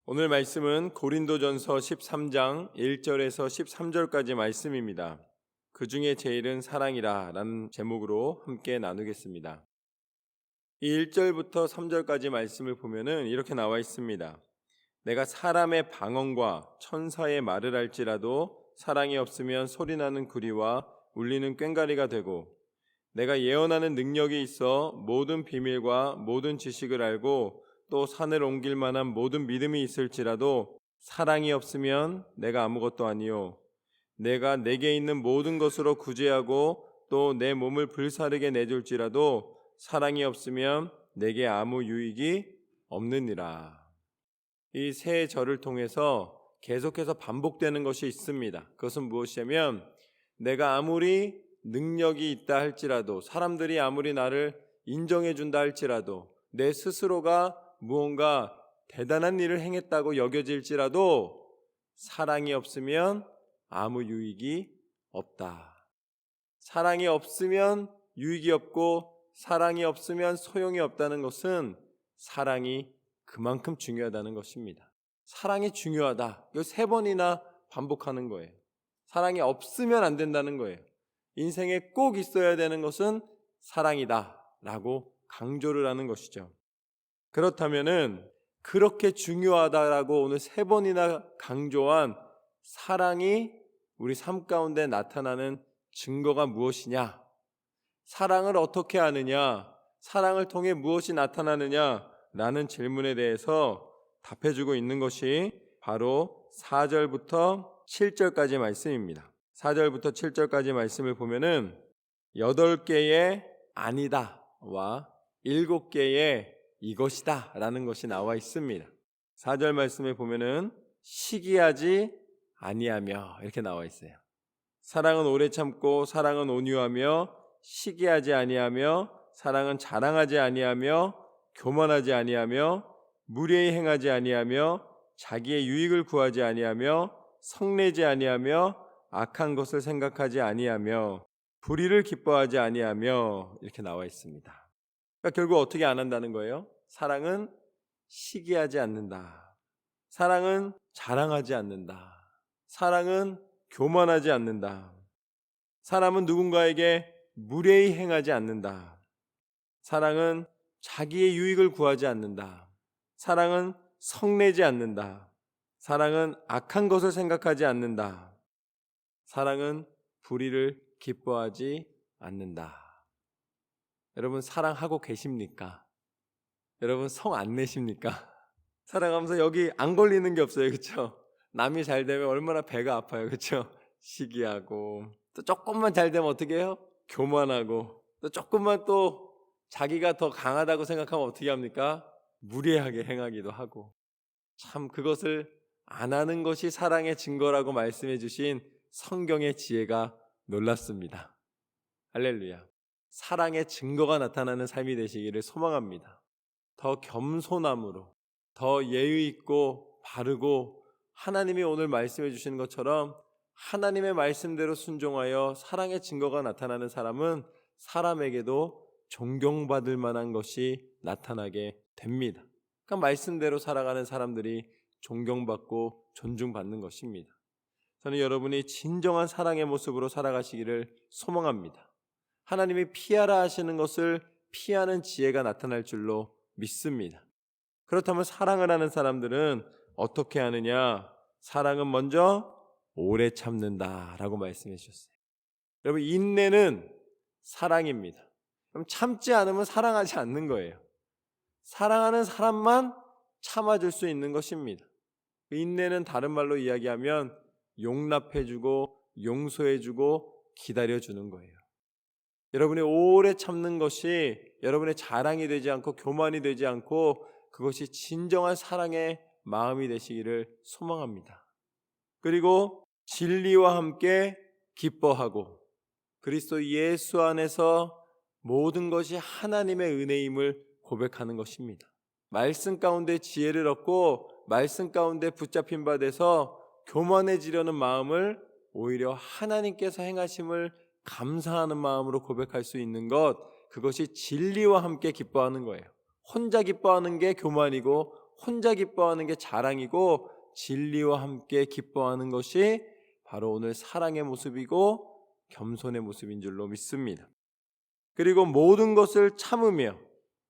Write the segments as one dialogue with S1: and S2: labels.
S1: 오늘 말씀은 고린도전서 13장 1절에서 13절까지 말씀입니다. 그 중에 제일은 사랑이라 라는 제목으로 함께 나누겠습니다. 이 1절부터 3절까지 말씀을 보면은 이렇게 나와 있습니다. 내가 사람의 방언과 천사의 말을 할지라도 사랑이 없으면 소리나는 구리와 울리는 꽹과리가 되고, 내가 예언하는 능력이 있어 모든 비밀과 모든 지식을 알고 또 산을 옮길 만한 모든 믿음이 있을지라도 사랑이 없으면 내가 아무것도 아니요, 내가 내게 있는 모든 것으로 구제하고 또 내 몸을 불사르게 내줄지라도 사랑이 없으면 내게 아무 유익이 없느니라. 이 세 절을 통해서 계속해서 반복되는 것이 있습니다. 그것은 무엇이냐면, 내가 아무리 능력이 있다 할지라도, 사람들이 아무리 나를 인정해 준다 할지라도, 내 스스로가 무언가 대단한 일을 행했다고 여겨질지라도 사랑이 없으면 아무 유익이 없다. 사랑이 없으면 유익이 없고 사랑이 없으면 소용이 없다는 것은 사랑이 그만큼 중요하다는 것입니다. 사랑이 중요하다. 이거 3번이나 반복하는 거예요. 사랑이 없으면 안 된다는 거예요. 인생에 꼭 있어야 되는 것은 사랑이다 라고 강조를 하는 것이죠. 그렇다면은 그렇게 중요하다라고 오늘 3번이나 강조한 사랑이 우리 삶 가운데 나타나는 증거가 무엇이냐? 사랑을 어떻게 아느냐? 사랑을 통해 무엇이 나타나느냐? 라는 질문에 대해서 답해주고 있는 것이 바로 4절부터 7절까지 말씀입니다. 4절부터 7절까지 말씀을 보면은 8개의 아니다와 7개의 이것이다 라는 것이 나와 있습니다. 4절 말씀에 보면은 시기하지 아니하며 이렇게 나와 있어요. 사랑은 오래 참고 사랑은 온유하며 시기하지 아니하며 사랑은 자랑하지 아니하며 교만하지 아니하며 무례히 행하지 아니하며 자기의 유익을 구하지 아니하며 성내지 아니하며 악한 것을 생각하지 아니하며 불의를 기뻐하지 아니하며 이렇게 나와 있습니다. 그러니까 결국 어떻게 안 한다는 거예요? 사랑은 시기하지 않는다. 사랑은 자랑하지 않는다. 사랑은 교만하지 않는다. 사람은 누군가에게 무례히 행하지 않는다. 사랑은 자기의 유익을 구하지 않는다. 사랑은 성내지 않는다. 사랑은 악한 것을 생각하지 않는다. 사랑은 불의를 기뻐하지 않는다. 여러분 사랑하고 계십니까? 여러분 성 안 내십니까? 사랑하면서 여기 안 걸리는 게 없어요. 그렇죠? 남이 잘 되면 얼마나 배가 아파요. 그렇죠? 시기하고 또 조금만 잘 되면 어떻게 해요? 교만하고 또 조금만 또 자기가 더 강하다고 생각하면 어떻게 합니까? 무례하게 행하기도 하고. 참 그것을 안 하는 것이 사랑의 증거라고 말씀해 주신 성경의 지혜가 놀랍습니다. 할렐루야. 사랑의 증거가 나타나는 삶이 되시기를 소망합니다. 더 겸손함으로, 더 예의 있고 바르고 하나님이 오늘 말씀해 주시는 것처럼 하나님의 말씀대로 순종하여 사랑의 증거가 나타나는 사람은 사람에게도 존경받을 만한 것이 나타나게 됩니다. 그러니까 말씀대로 살아가는 사람들이 존경받고 존중받는 것입니다. 저는 여러분이 진정한 사랑의 모습으로 살아가시기를 소망합니다. 하나님이 피하라 하시는 것을 피하는 지혜가 나타날 줄로 믿습니다. 그렇다면 사랑을 하는 사람들은 어떻게 하느냐? 사랑은 먼저 오래 참는다라고 말씀해 주셨어요. 여러분 인내는 사랑입니다. 그럼 참지 않으면 사랑하지 않는 거예요. 사랑하는 사람만 참아줄 수 있는 것입니다. 인내는 다른 말로 이야기하면 용납해주고 용서해주고 기다려주는 거예요. 여러분이 오래 참는 것이 여러분의 자랑이 되지 않고 교만이 되지 않고 그것이 진정한 사랑의 마음이 되시기를 소망합니다. 그리고 진리와 함께 기뻐하고 그리스도 예수 안에서 모든 것이 하나님의 은혜임을 고백하는 것입니다. 말씀 가운데 지혜를 얻고 말씀 가운데 붙잡힌 바 돼서 교만해지려는 마음을 오히려 하나님께서 행하심을 감사하는 마음으로 고백할 수 있는 것, 그것이 진리와 함께 기뻐하는 거예요. 혼자 기뻐하는 게 교만이고 혼자 기뻐하는 게 자랑이고 진리와 함께 기뻐하는 것이 바로 오늘 사랑의 모습이고 겸손의 모습인 줄로 믿습니다. 그리고 모든 것을 참으며,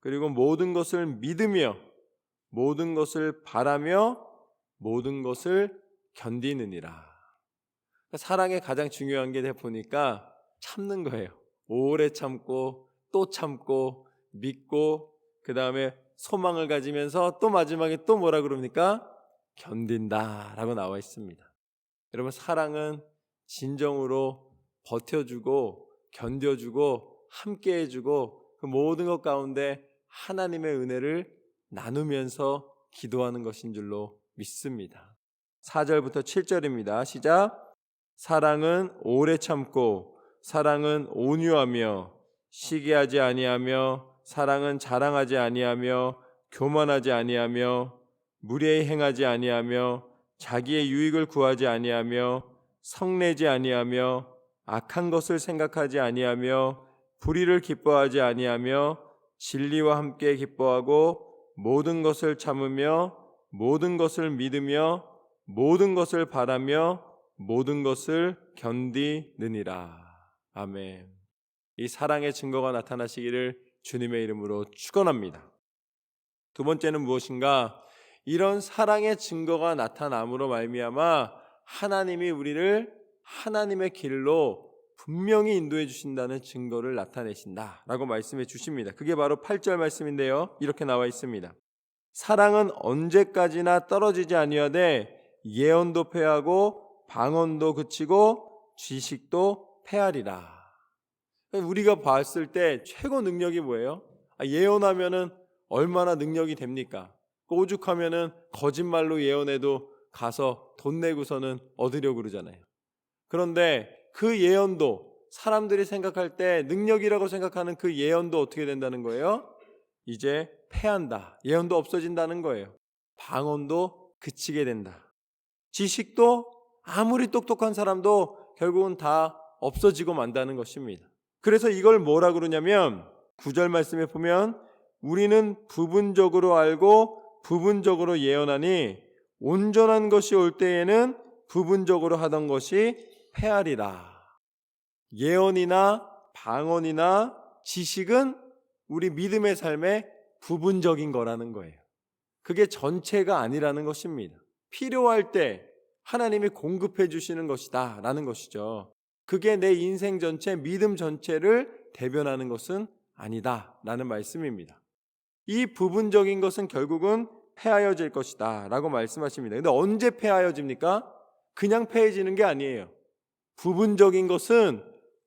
S1: 그리고 모든 것을 믿으며, 모든 것을 바라며, 모든 것을 견디느니라. 사랑의 가장 중요한 게 보니까 참는 거예요. 오래 참고 또 참고 믿고 그 다음에 소망을 가지면서 또 마지막에 또 뭐라 그럽니까? 견딘다라고 나와 있습니다. 여러분, 사랑은 진정으로 버텨주고 견뎌주고 함께해주고 그 모든 것 가운데 하나님의 은혜를 나누면서 기도하는 것인 줄로 믿습니다. 4절부터 7절입니다. 시작. 사랑은 오래 참고 사랑은 온유하며 시기하지 아니하며 사랑은 자랑하지 아니하며 교만하지 아니하며 무례히 행하지 아니하며 자기의 유익을 구하지 아니하며 성내지 아니하며 악한 것을 생각하지 아니하며 불의를 기뻐하지 아니하며 진리와 함께 기뻐하고 모든 것을 참으며 모든 것을 믿으며 모든 것을 바라며 모든 것을 견디느니라. 아멘. 이 사랑의 증거가 나타나시기를 주님의 이름으로 축원합니다. 두 번째는 무엇인가? 이런 사랑의 증거가 나타남으로 말미암아 하나님이 우리를 하나님의 길로 분명히 인도해 주신다는 증거를 나타내신다라고 말씀해 주십니다. 그게 바로 8절 말씀인데요. 이렇게 나와 있습니다. 사랑은 언제까지나 떨어지지 아니하되 예언도 패하고 방언도 그치고 지식도 패하리라. 우리가 봤을 때 최고 능력이 뭐예요? 예언하면은 얼마나 능력이 됩니까? 오죽하면은 거짓말로 예언해도 가서 돈 내고서는 얻으려고 그러잖아요. 그런데 그 예언도 사람들이 생각할 때 능력이라고 생각하는 그 예언도 어떻게 된다는 거예요? 이제 패한다. 예언도 없어진다는 거예요. 방언도 그치게 된다. 지식도 아무리 똑똑한 사람도 결국은 다 없어지고 만다는 것입니다. 그래서 이걸 뭐라 그러냐면 9절 말씀에 보면 우리는 부분적으로 알고 부분적으로 예언하니 온전한 것이 올 때에는 부분적으로 하던 것이 패하리라. 예언이나 방언이나 지식은 우리 믿음의 삶의 부분적인 거라는 거예요. 그게 전체가 아니라는 것입니다. 필요할 때 하나님이 공급해 주시는 것이다 라는 것이죠. 그게 내 인생 전체, 믿음 전체를 대변하는 것은 아니다 라는 말씀입니다. 이 부분적인 것은 결국은 패하여질 것이다 라고 말씀하십니다. 근데 언제 패하여집니까? 그냥 패해지는 게 아니에요. 부분적인 것은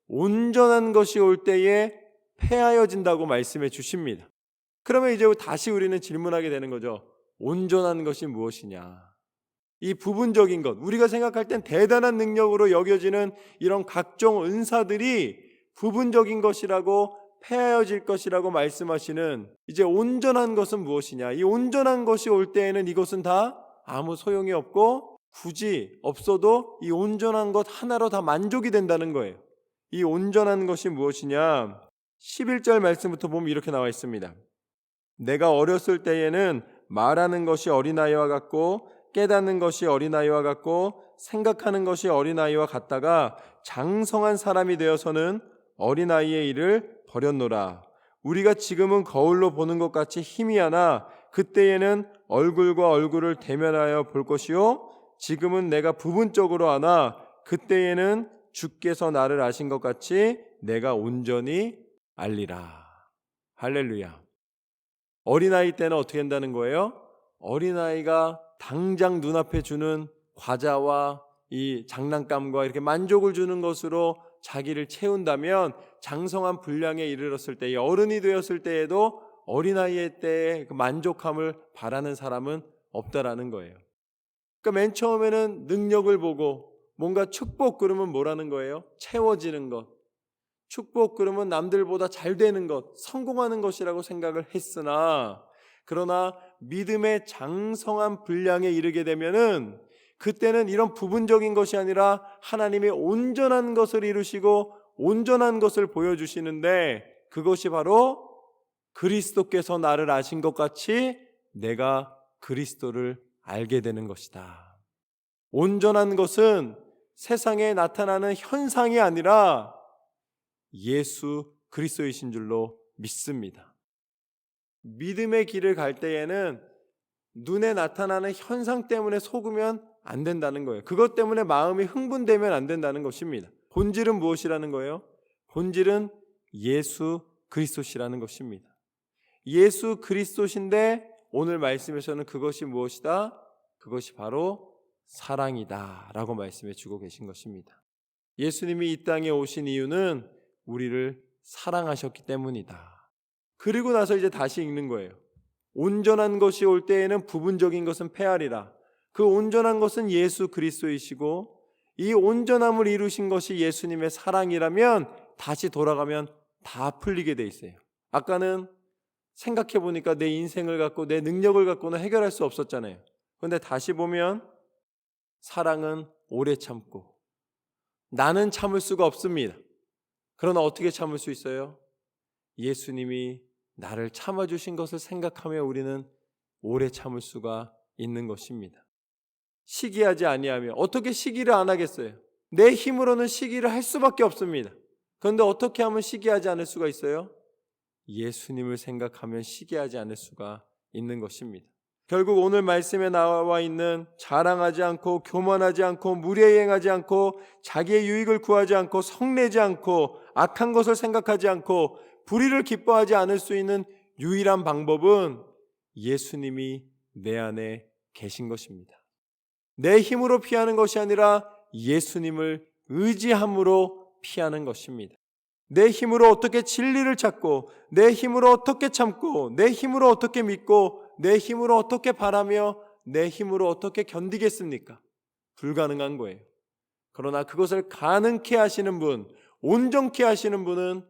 S1: 온전한 것이 올 때에 패하여진다고 말씀해 주십니다. 그러면 이제 다시 우리는 질문하게 되는 거죠. 온전한 것이 무엇이냐? 이 부분적인 것, 우리가 생각할 땐 대단한 능력으로 여겨지는 이런 각종 은사들이 부분적인 것이라고 패하여질 것이라고 말씀하시는 이제 온전한 것은 무엇이냐? 이 온전한 것이 올 때에는 이것은 다 아무 소용이 없고 굳이 없어도 이 온전한 것 하나로 다 만족이 된다는 거예요. 이 온전한 것이 무엇이냐? 11절 말씀부터 보면 이렇게 나와 있습니다. 내가 어렸을 때에는 말하는 것이 어린아이와 같고 깨닫는 것이 어린아이와 같고 생각하는 것이 어린아이와 같다가 장성한 사람이 되어서는 어린아이의 일을 버렸노라. 우리가 지금은 거울로 보는 것 같이 희미하나 그때에는 얼굴과 얼굴을 대면하여 볼 것이요 지금은 내가 부분적으로 아나 그때에는 주께서 나를 아신 것 같이 내가 온전히 알리라. 할렐루야. 어린아이 때는 어떻게 한다는 거예요? 어린아이가 당장 눈앞에 주는 과자와 이 장난감과 이렇게 만족을 주는 것으로 자기를 채운다면 장성한 분량에 이르렀을 때, 어른이 되었을 때에도 어린아이의 때의 그 만족함을 바라는 사람은 없다라는 거예요. 그러니까 맨 처음에는 능력을 보고 뭔가 축복 그러면 뭐라는 거예요? 채워지는 것. 축복 그러면 남들보다 잘 되는 것, 성공하는 것이라고 생각을 했으나 그러나 믿음의 장성한 분량에 이르게 되면은 그때는 이런 부분적인 것이 아니라 하나님의 온전한 것을 이루시고 온전한 것을 보여주시는데 그것이 바로 그리스도께서 나를 아신 것 같이 내가 그리스도를 알게 되는 것이다. 온전한 것은 세상에 나타나는 현상이 아니라 예수 그리스도이신 줄로 믿습니다. 믿음의 길을 갈 때에는 눈에 나타나는 현상 때문에 속으면 안 된다는 거예요. 그것 때문에 마음이 흥분되면 안 된다는 것입니다. 본질은 무엇이라는 거예요? 본질은 예수 그리스도시라는 것입니다. 예수 그리스도신데 오늘 말씀에서는 그것이 무엇이다? 그것이 바로 사랑이다 라고 말씀해 주고 계신 것입니다. 예수님이 이 땅에 오신 이유는 우리를 사랑하셨기 때문이다. 그리고 나서 이제 다시 읽는 거예요. 온전한 것이 올 때에는 부분적인 것은 패하리라. 그 온전한 것은 예수 그리스도이시고 이 온전함을 이루신 것이 예수님의 사랑이라면 다시 돌아가면 다 풀리게 돼 있어요. 아까는 생각해 보니까 내 인생을 갖고 내 능력을 갖고는 해결할 수 없었잖아요. 그런데 다시 보면 사랑은 오래 참고 나는 참을 수가 없습니다. 그러나 어떻게 참을 수 있어요? 예수님이 나를 참아주신 것을 생각하며 우리는 오래 참을 수가 있는 것입니다. 시기하지 아니하며 어떻게 시기를 안 하겠어요? 내 힘으로는 시기를 할 수밖에 없습니다. 그런데 어떻게 하면 시기하지 않을 수가 있어요? 예수님을 생각하면 시기하지 않을 수가 있는 것입니다. 결국 오늘 말씀에 나와 있는 자랑하지 않고 교만하지 않고 무례 행하지 않고 자기의 유익을 구하지 않고 성내지 않고 악한 것을 생각하지 않고 불의를 기뻐하지 않을 수 있는 유일한 방법은 예수님이 내 안에 계신 것입니다. 내 힘으로 피하는 것이 아니라 예수님을 의지함으로 피하는 것입니다. 내 힘으로 어떻게 진리를 찾고 내 힘으로 어떻게 참고 내 힘으로 어떻게 믿고 내 힘으로 어떻게 바라며 내 힘으로 어떻게 견디겠습니까? 불가능한 거예요. 그러나 그것을 가능케 하시는 분, 온전케 하시는 분은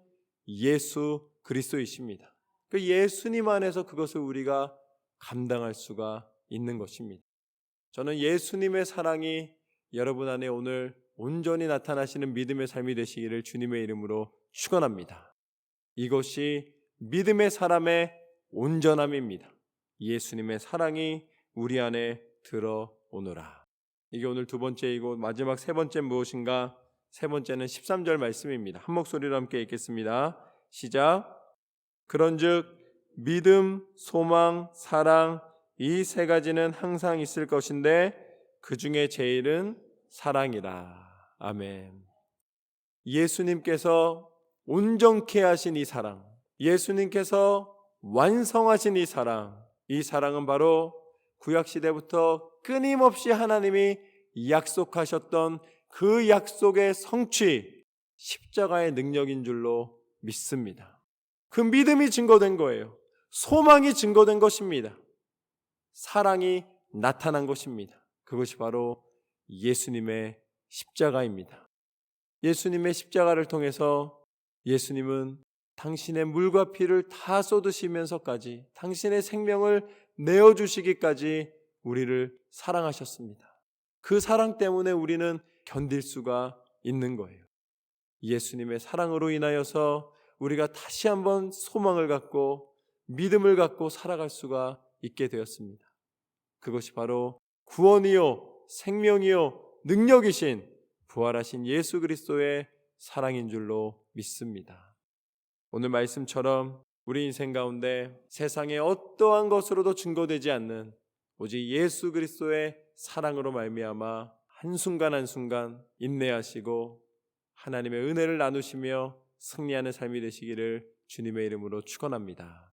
S1: 예수 그리스도이십니다. 그 예수님 안에서 그것을 우리가 감당할 수가 있는 것입니다. 저는 예수님의 사랑이 여러분 안에 오늘 온전히 나타나시는 믿음의 삶이 되시기를 주님의 이름으로 축원합니다. 이것이 믿음의 사람의 온전함입니다. 예수님의 사랑이 우리 안에 들어오노라. 이게 오늘 두 번째이고 마지막 세 번째 무엇인가? 세 번째는 13절 말씀입니다. 한 목소리로 함께 읽겠습니다. 시작. 그런즉 믿음, 소망, 사랑 이 세 가지는 항상 있을 것인데 그 중에 제일은 사랑이라. 아멘. 예수님께서 온전케 하신 이 사랑, 예수님께서 완성하신 이 사랑은 바로 구약시대부터 끊임없이 하나님이 약속하셨던 그 약속의 성취, 십자가의 능력인 줄로 믿습니다. 그 믿음이 증거된 거예요. 소망이 증거된 것입니다. 사랑이 나타난 것입니다. 그것이 바로 예수님의 십자가입니다. 예수님의 십자가를 통해서 예수님은 당신의 물과 피를 다 쏟으시면서까지 당신의 생명을 내어주시기까지 우리를 사랑하셨습니다. 그 사랑 때문에 우리는 견딜 수가 있는 거예요. 예수님의 사랑으로 인하여서 우리가 다시 한번 소망을 갖고 믿음을 갖고 살아갈 수가 있게 되었습니다. 그것이 바로 구원이요 생명이요 능력이신 부활하신 예수 그리스도의 사랑인 줄로 믿습니다. 오늘 말씀처럼 우리 인생 가운데 세상의 어떠한 것으로도 증거되지 않는 오직 예수 그리스도의 사랑으로 말미암아 한순간 한순간 인내하시고 하나님의 은혜를 나누시며 승리하는 삶이 되시기를 주님의 이름으로 축원합니다.